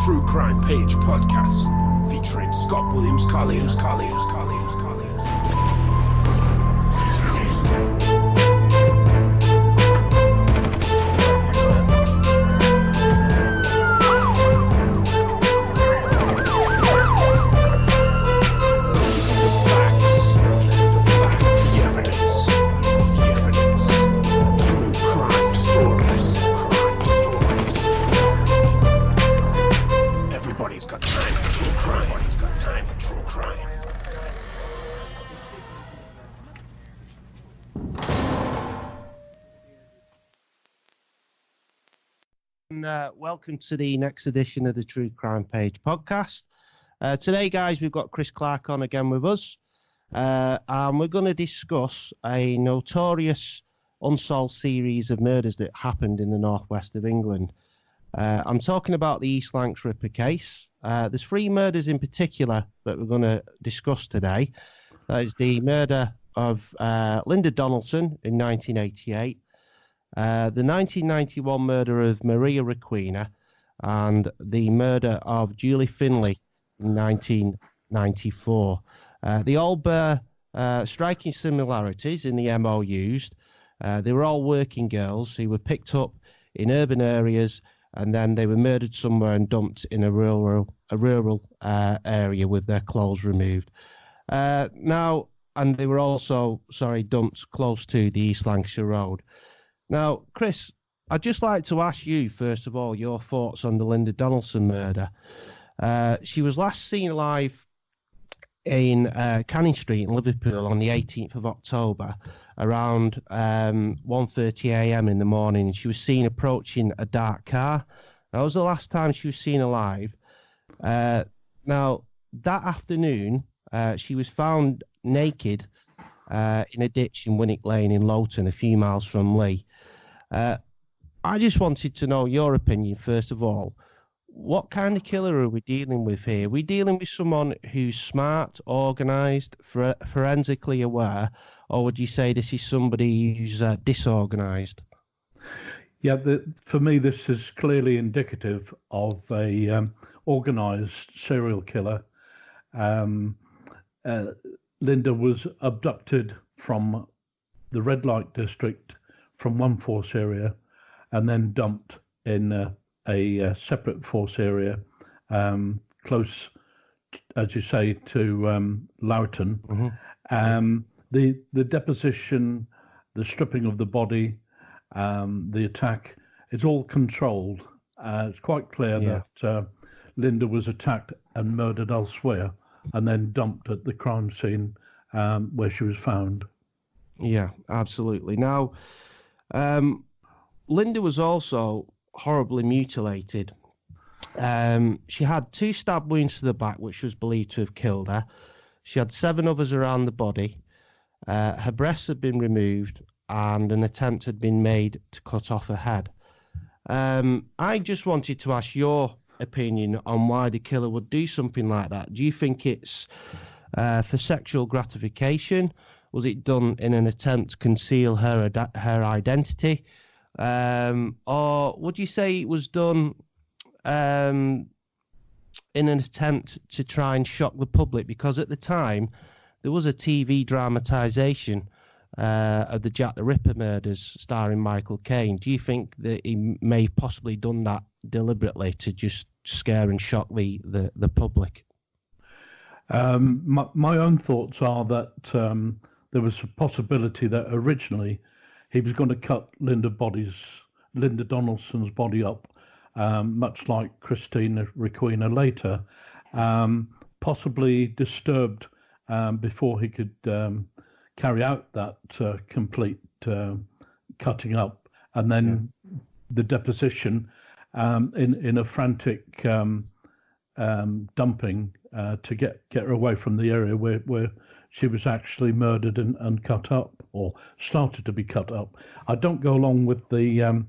True Crime Page podcast featuring Scott Williams Collins. Welcome to the next edition of the True Crime Page podcast. Today, guys, we've got Chris Clark on again with us, and we're going to discuss a notorious unsolved series of murders that happened in the northwest of England. I'm talking about the East Lancs Ripper case. There's three murders in particular that we're going to discuss today. That is the murder of Linda Donaldson in 1988, the 1991 murder of Maria Requena, and the murder of Julie Finley in 1994. They all bear striking similarities in the MO used. They were all working girls who were picked up in urban areas, and then they were murdered somewhere and dumped in a rural area with their clothes removed. And they were also, dumped close to the East Lancashire Road. Now, Chris, I'd just like to ask you, first of all, your thoughts on the Linda Donaldson murder. She was last seen alive in Canning Street in Liverpool on the 18th of October, around 1:30 a.m. in the morning. She was seen approaching a dark car. That was the last time she was seen alive. Now, that afternoon, she was found naked in a ditch in Winick Lane in Lowton, a few miles from Leigh. I just wanted to know your opinion, first of all. What kind of killer are we dealing with here? Are we dealing with someone who's smart, organised, forensically aware, or would you say this is somebody who's disorganised? Yeah, for me, this is clearly indicative of a organised serial killer. Linda was abducted from the red light district from one force area and then dumped in a separate force area close, as you say, to Lowton. Mm-hmm. The deposition, the stripping of the body, the attack, it's all controlled. It's quite clear that Linda was attacked and murdered elsewhere and then dumped at the crime scene where she was found. Yeah, absolutely. Now, Linda was also horribly mutilated. She had 2 stab wounds to the back, which was believed to have killed her. She had 7 others around the body. Her breasts had been removed, and an attempt had been made to cut off her head. I just wanted to ask your opinion on why the killer would do something like that. Do you think it's for sexual gratification? Was it done in an attempt to conceal her identity? Or would you say it was done in an attempt to try and shock the public? Because at the time, there was a TV dramatisation of the Jack the Ripper murders starring Michael Caine. Do you think that he may have possibly done that deliberately to just scare and shock the public? My own thoughts are that there was a possibility that originally he was going to cut Linda Donaldson's body up, much like Christina Requena later, possibly disturbed before he could carry out that complete cutting up, and then the deposition in a frantic dumping to get her away from the area where she was actually murdered and cut up, or started to be cut up. I don't go along with the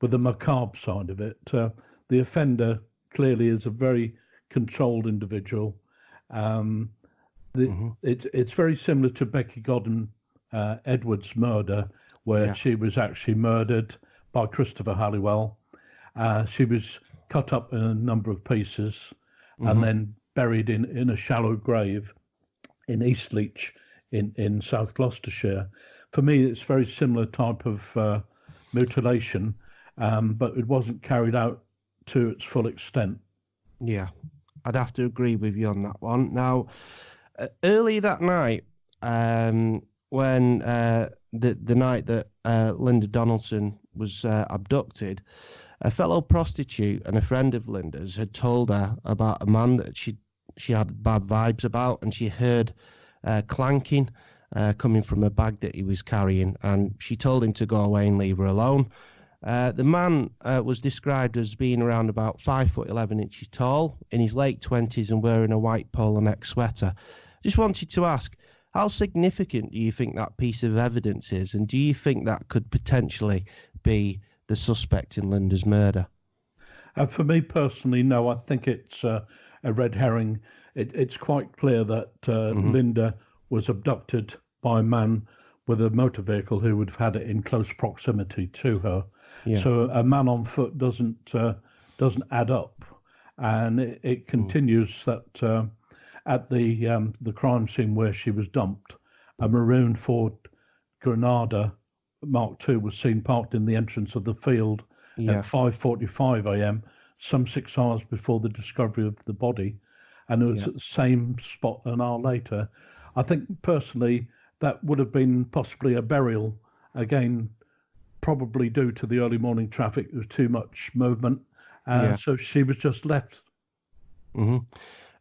macabre side of it. The offender clearly is a very controlled individual. It's very similar to Becky Godden Edwards' murder, where she was actually murdered by Christopher Halliwell. She was cut up in a number of pieces, and then buried in a shallow grave in Eastleach in South Gloucestershire. For me, it's very similar type of mutilation, but it wasn't carried out to its full extent. Yeah, I'd have to agree with you on that one. Now, early that night, when the night that Linda Donaldson was abducted, a fellow prostitute and a friend of Linda's had told her about a man that she had bad vibes about, and she heard clanking coming from a bag that he was carrying, and she told him to go away and leave her alone. The man was described as being around about 5'11" tall, in his late 20s, and wearing a white polo neck sweater. Just wanted to ask, how significant do you think that piece of evidence is, and do you think that could potentially be the suspect in Linda's murder? For me personally, no. I think it's a red herring. It's quite clear that Linda was abducted by a man with a motor vehicle who would have had it in close proximity to her. Yeah. So a man on foot doesn't add up, and it continues that at the crime scene where she was dumped, a maroon Ford Granada Mark II was seen parked in the entrance of the field at 5:45 a.m., some 6 hours before the discovery of the body, and it was at the same spot an hour later. I think personally that would have been possibly a burial, again, probably due to the early morning traffic. There was too much movement, so she was just left. Mm-hmm.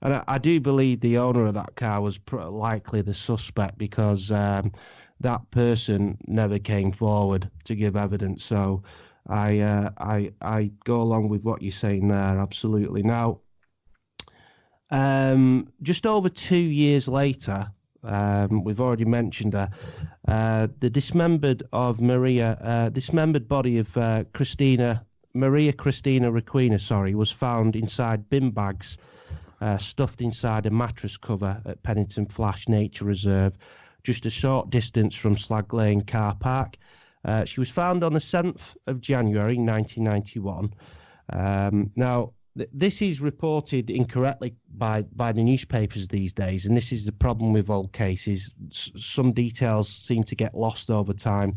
And I do believe the owner of that car was likely the suspect, because that person never came forward to give evidence. So I go along with what you're saying there, absolutely. Now, just over 2 years later, we've already mentioned her, the dismembered body of Maria Christina Requena, was found inside bin bags, stuffed inside a mattress cover at Pennington Flash Nature Reserve, just a short distance from Slag Lane car park. She was found on the 7th of January 1991. Now, this is reported incorrectly by the newspapers these days, and this is the problem with old cases. Some details seem to get lost over time.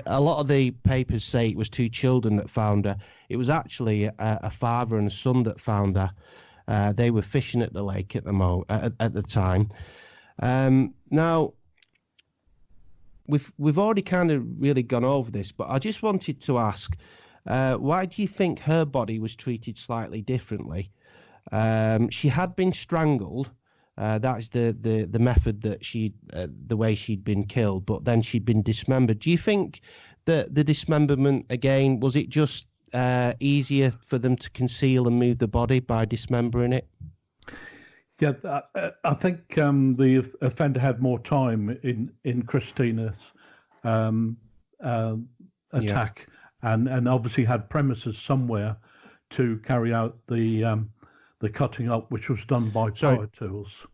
A lot of the papers say it was two children that found her. It was actually a father and a son that found her. They were fishing at the lake at the time. Now, we've already kind of really gone over this, but I just wanted to ask, why do you think her body was treated slightly differently? She had been strangled. That's the method that the way she'd been killed, but then she'd been dismembered. Do you think that the dismemberment, again, was it just easier for them to conceal and move the body by dismembering it? Yeah, I think the offender had more time in Christina's attack, and obviously had premises somewhere to carry out the cutting up, which was done by power tools.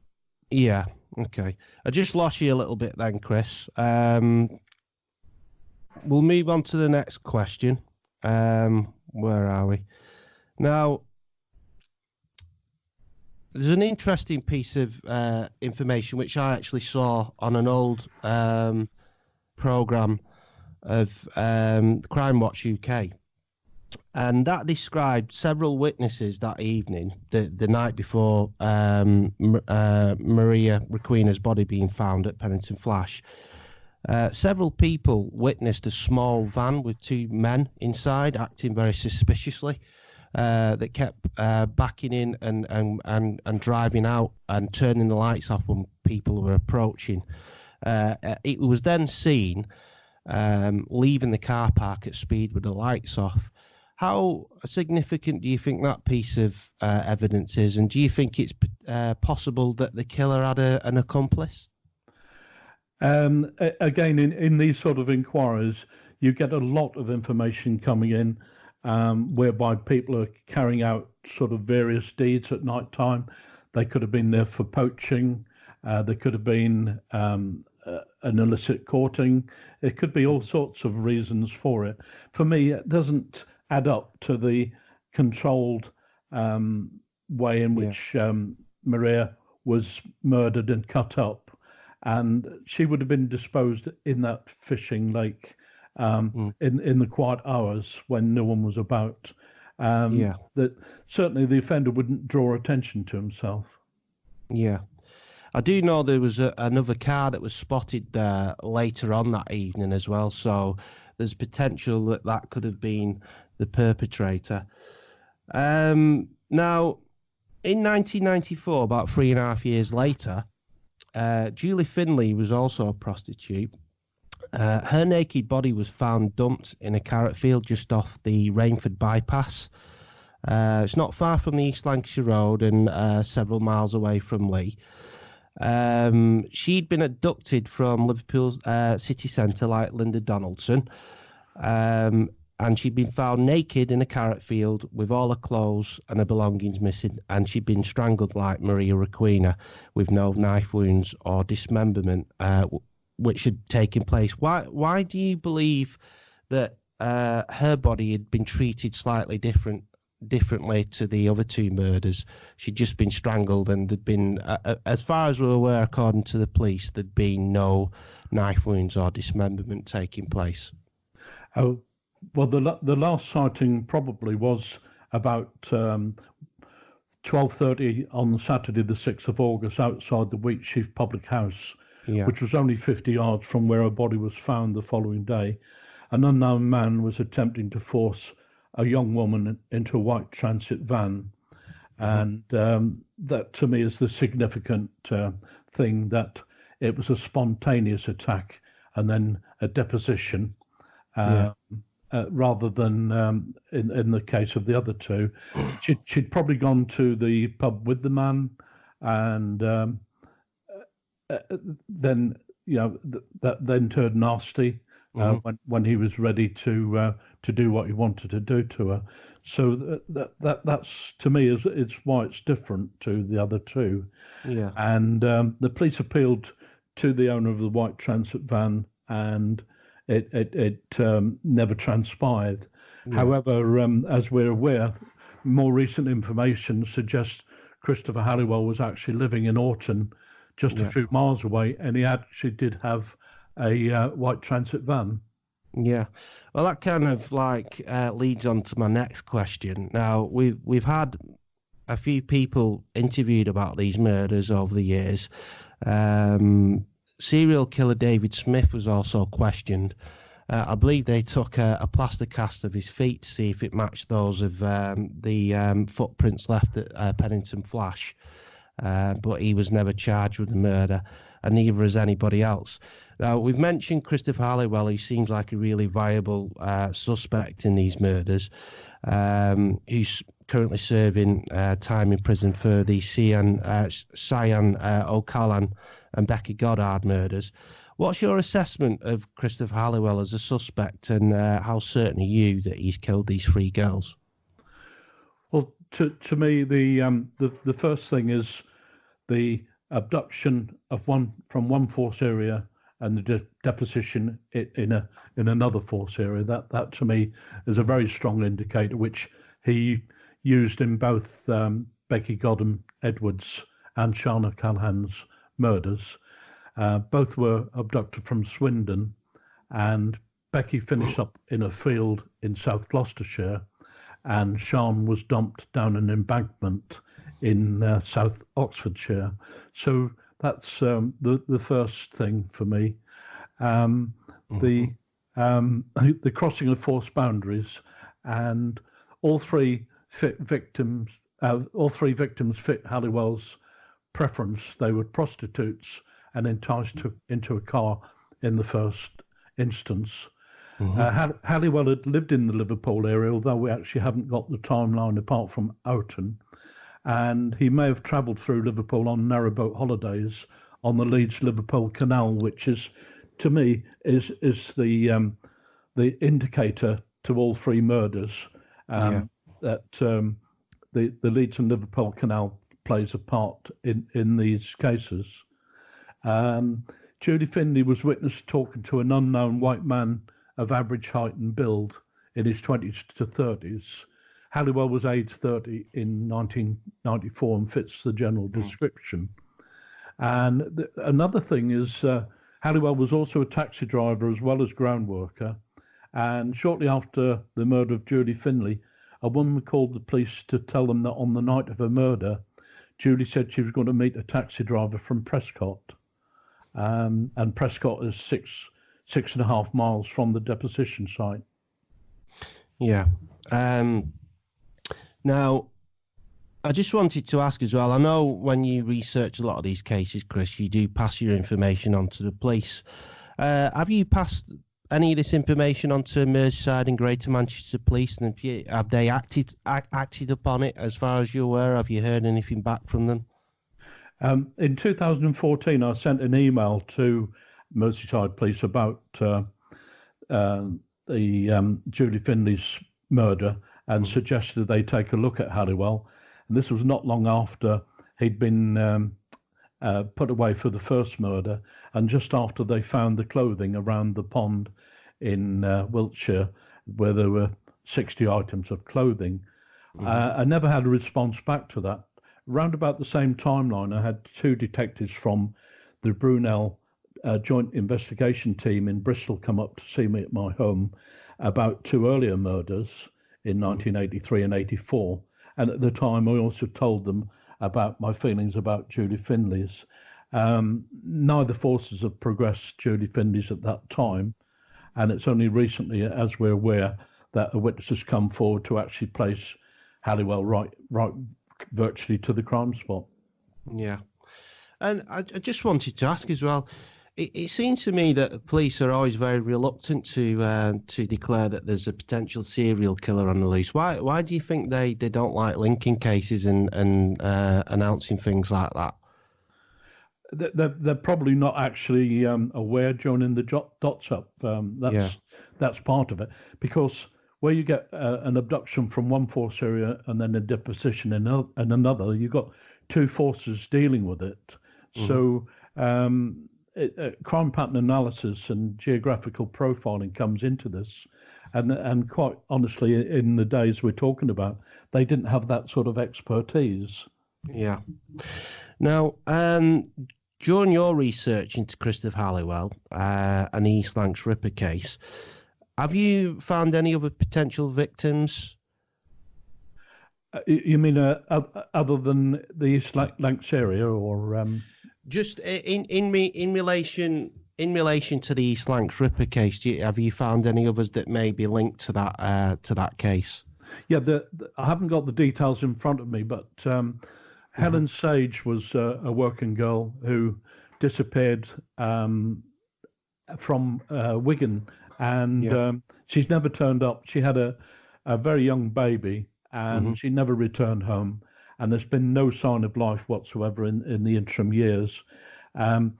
Yeah, okay. I just lost you a little bit then, Chris. We'll move on to the next question. Where are we? Now, there's an interesting piece of information which I actually saw on an old programme of Crime Watch UK. And that described several witnesses that evening, the night before Maria Requena's body being found at Pennington Flash. Several people witnessed a small van with two men inside acting very suspiciously. That kept backing in and driving out and turning the lights off when people were approaching. It was then seen leaving the car park at speed with the lights off. How significant do you think that piece of evidence is, and do you think it's possible that the killer had an accomplice? Again, in these sort of inquiries, you get a lot of information coming in, whereby people are carrying out sort of various deeds at night time. They could have been there for poaching. There could have been an illicit courting. It could be all sorts of reasons for it. For me, it doesn't add up to the controlled way in which Maria was murdered and cut up, and she would have been disposed in that fishing lake in the quiet hours when no one was about. That certainly the offender wouldn't draw attention to himself. Yeah. I do know there was another car that was spotted there later on that evening as well, so there's potential that that could have been the perpetrator. Now, in 1994, about 3.5 years later, Julie Finley was also a prostitute. Her naked body was found dumped in a carrot field just off the Rainford bypass. It's not far from the East Lancashire Road and several miles away from Leigh. She'd been abducted from Liverpool city centre like Linda Donaldson, and she'd been found naked in a carrot field with all her clothes and her belongings missing, and she'd been strangled like Maria Requena with no knife wounds or dismemberment, which had taken place. Why do you believe that her body had been treated slightly differently to the other two murders? She'd just been strangled, and there'd been, as far as we're aware, according to the police, there'd been no knife wounds or dismemberment taking place. Oh, well, the last sighting probably was about 12:30 on Saturday, the 6th of August, outside the Wheatsheaf Public House, which was only 50 yards from where her body was found the following day. An unknown man was attempting to force a young woman into a white transit van, and that to me is the significant thing, that it was a spontaneous attack and then a deposition, rather than in the case of the other two. She'd probably gone to the pub with the man, and then that then turned nasty. When he was ready to do what he wanted to do to her. So that's to me is why it's different to the other two. Yeah. And the police appealed to the owner of the white transit van, and it never transpired. Yeah. However, as we're aware, more recent information suggests Christopher Halliwell was actually living in Lowton, just a few miles away, and he actually did have a white transit van. Yeah, well, that kind of leads on to my next question. Now, we've had a few people interviewed about these murders over the years. Serial killer David Smith was also questioned. I believe they took a plaster cast of his feet to see if it matched those of the footprints left at Pennington Flash. But he was never charged with the murder, and neither has anybody else. Now, we've mentioned Christopher Halliwell, who seems like a really viable suspect in these murders, who's currently serving time in prison for the Cyan O'Callaghan and Becky Goddard murders. What's your assessment of Christopher Halliwell as a suspect, and how certain are you that he's killed these three girls? Well, to me, the first thing is the abduction of one from one force area and the deposition in another force area. That to me is a very strong indicator, which he used in both Becky Godham Edwards and Shana Callahan's murders. Both were abducted from Swindon, and Becky finished up in a field in South Gloucestershire, and Sean was dumped down an embankment in South Oxfordshire. So that's the first thing for me. The crossing of force boundaries, and all three victims fit Halliwell's preference. They were prostitutes and enticed into a car in the first instance. Halliwell had lived in the Liverpool area, although we actually haven't got the timeline apart from Lowton. And he may have travelled through Liverpool on narrowboat holidays on the Leeds-Liverpool Canal, which is, to me, is the indicator to all three murders, that the Leeds and Liverpool Canal plays a part in these cases. Julie Finley was witnessed talking to an unknown white man of average height and build in his 20s to 30s, Halliwell was aged 30 in 1994 and fits the general description. And another thing is Halliwell was also a taxi driver as well as ground worker. And shortly after the murder of Julie Finley, a woman called the police to tell them that on the night of her murder, Julie said she was going to meet a taxi driver from Prescott. And Prescott is 6.5 miles from the deposition site. Yeah. Now, I just wanted to ask as well, I know when you research a lot of these cases, Chris, you do pass your information on to the police. Have you passed any of this information on to Merseyside and Greater Manchester Police? And have they acted upon it as far as you're aware? Have you heard anything back from them? In 2014, I sent an email to Merseyside Police about the Julie Finley's murder and suggested they take a look at Halliwell. And this was not long after he'd been put away for the first murder, and just after they found the clothing around the pond in Wiltshire, where there were 60 items of clothing. I never had a response back to that. Round about the same timeline, I had 2 detectives from the Brunel Joint Investigation Team in Bristol come up to see me at my home about 2 earlier murders in 1983 and 84. And at the time, I also told them about my feelings about Julie Finley's. Neither forces have progressed Julie Finley's at that time. And it's only recently, as we're aware, that a witness has come forward to actually place Halliwell right virtually to the crime spot. Yeah. And I just wanted to ask as well, it seems to me that the police are always very reluctant to declare that there's a potential serial killer on the loose. Why do you think they don't like linking cases and announcing things like that? They're probably not actually aware, joining the dots up. That's part of it, because where you get an abduction from one force area and then a deposition in another, you've got 2 forces dealing with it. So crime pattern analysis and geographical profiling comes into this, and quite honestly, in the days we're talking about, they didn't have that sort of expertise. Yeah. Now, during your research into Christopher Halliwell and the East Lancs Ripper case, have you found any other potential victims? You mean other than the East Lancs area, or just in relation to the East Lancs Ripper case? Have you found any others that may be linked to that case? Yeah, I haven't got the details in front of me, but Helen Sage was a working girl who disappeared from Wigan, and she's never turned up. She had a very young baby, and she never returned home, and there's been no sign of life whatsoever in the interim years. I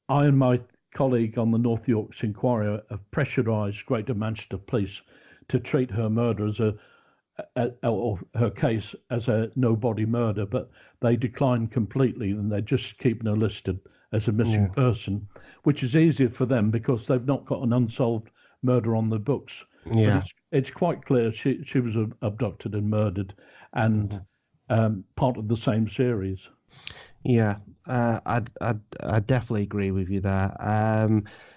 and my colleague on the North Yorkshire Inquiry have pressurised Greater Manchester Police to treat her murder as or her case as a no-body murder, but they declined completely, and they're just keeping her listed as a missing person, which is easier for them because they've not got an unsolved murder on the books. Yeah, but it's quite clear she was abducted and murdered, and part of the same series. Yeah, I definitely agree with you there.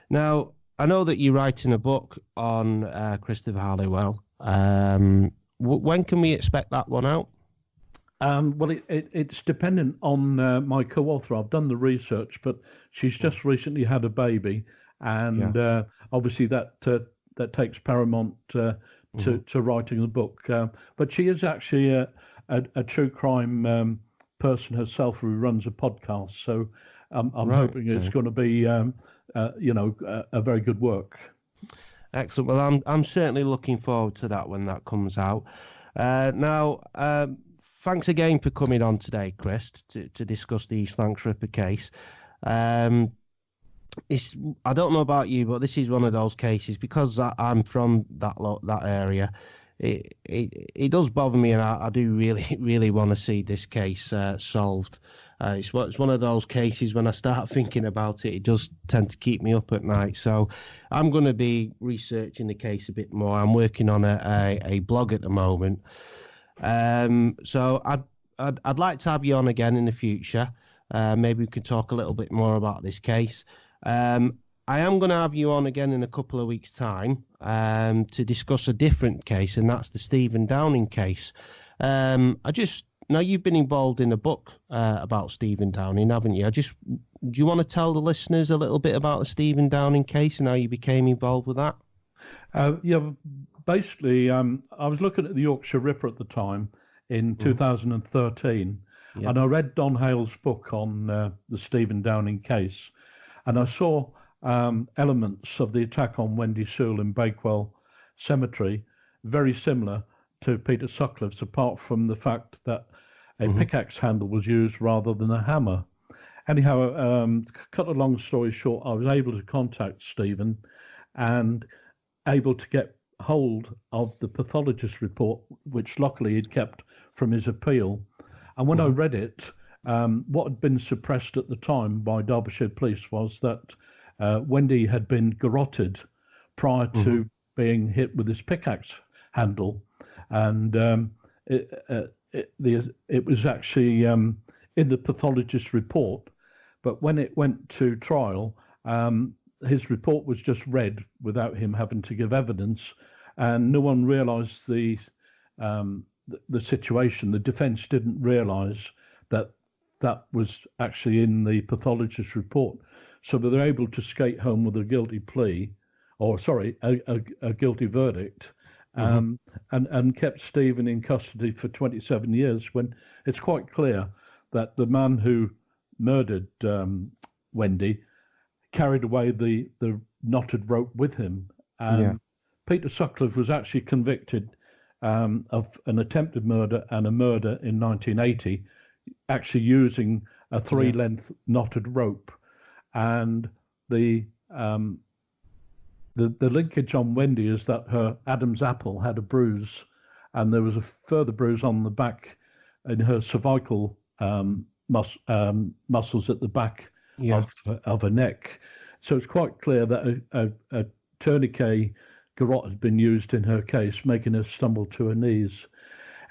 Now, I know that you're writing a book on Christopher Halliwell. When can we expect that one out? Well, it's dependent on my co-author. I've done the research, but she's just recently had a baby, and obviously that takes paramount to writing the book. But she is actually a true crime person herself who runs a podcast, so I'm hoping it's going to be a very good work. Excellent. Well, I'm certainly looking forward to that when that comes out. Now, thanks again for coming on today, Chris, to discuss the East Lancs Ripper case. I don't know about you, but this is one of those cases, because I'm from that area. It does bother me, and I do really want to see this case solved. It's one of those cases, when I start thinking about it, it does tend to keep me up at night. So I'm going to be researching the case a bit more. I'm working on a blog at the moment. So I'd like to have you on again in the future. Maybe we could talk a little bit more about this case. I am going to have you on again in a couple of weeks' time to discuss a different case, and that's the Stephen Downing case. Now you've been involved in a book about Stephen Downing, haven't you? Do you want to tell the listeners a little bit about the Stephen Downing case and how you became involved with that? Basically, I was looking at the Yorkshire Ripper at the time in 2013, and I read Don Hale's book on the Stephen Downing case, and I saw elements of the attack on Wendy Sewell in Bakewell Cemetery very similar to Peter Sutcliffe's, apart from the fact that a pickaxe handle was used rather than a hammer. Anyhow, cut a long story short, I was able to contact Stephen and able to get hold of the pathologist report, which luckily he'd kept from his appeal. And when I read it, what had been suppressed at the time by Derbyshire Police was that Wendy had been garroted prior to being hit with this pickaxe handle, and it was actually in the pathologist's report. But when it went to trial, his report was just read without him having to give evidence, and no one realised the situation. The defence didn't realise that was actually in the pathologist's report, so they were able to skate home with a guilty plea, or sorry, a guilty verdict, and kept Stephen in custody for 27 years. When it's quite clear that the man who murdered Wendy carried away the knotted rope with him. Peter Sutcliffe was actually convicted of an attempted murder and a murder in 1980, actually using a three-length knotted rope. And the linkage on Wendy is that her Adam's apple had a bruise, and there was a further bruise on the back in her cervical muscles at the back of her neck. So it's quite clear that a tourniquet garrote had been used in her case, making her stumble to her knees.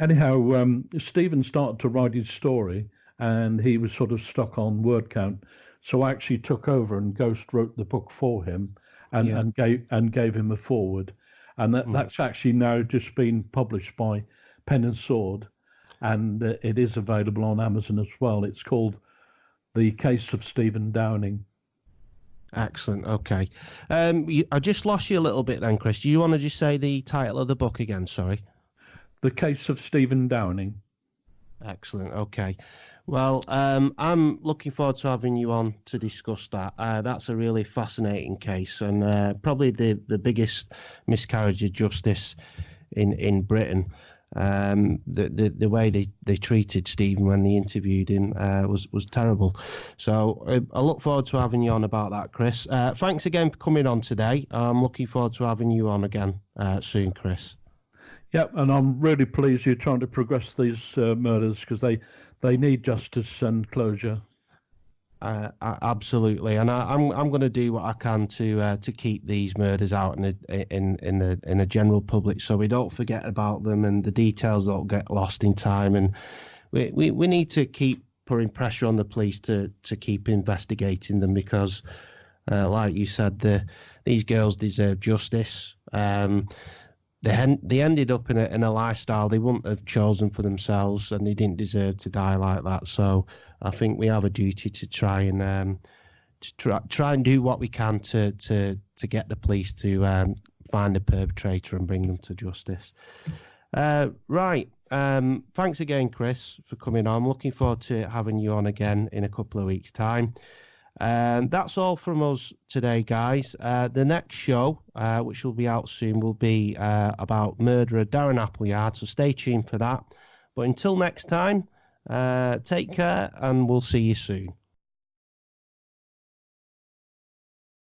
Anyhow, Stephen started to write his story, and he was sort of stuck on word count. So I actually took over and ghost wrote the book for him, and gave him a foreword, and that's actually now just been published by Pen and Sword, and it is available on Amazon as well. It's called The Case of Stephen Downing. Excellent. Okay. I just lost you a little bit then, Chris. Do you want to just say the title of the book again? Sorry. The Case of Stephen Downing. Excellent. Okay. Well, I'm looking forward to having you on to discuss that. That's a really fascinating case, and probably the biggest miscarriage of justice in Britain. The way they treated Stephen when they interviewed him was terrible. So I look forward to having you on about that, Chris. Thanks again for coming on today. I'm looking forward to having you on again soon, Chris. Yep, and I'm really pleased you're trying to progress these murders, because they need justice and closure. Absolutely, and I'm going to do what I can to keep these murders out in the general public, so we don't forget about them and the details don't get lost in time. And we need to keep putting pressure on the police to keep investigating them, because, like you said, these girls deserve justice. They ended up in a lifestyle they wouldn't have chosen for themselves, and they didn't deserve to die like that. So I think we have a duty to try and do what we can to get the police to find the perpetrator and bring them to justice. Right. Thanks again, Chris, for coming on. I'm looking forward to having you on again in a couple of weeks' time. That's all from us today, guys. The next show, which will be out soon, will be about murderer Darren Appleyard, so stay tuned for that. But until next time, take care, and we'll see you soon.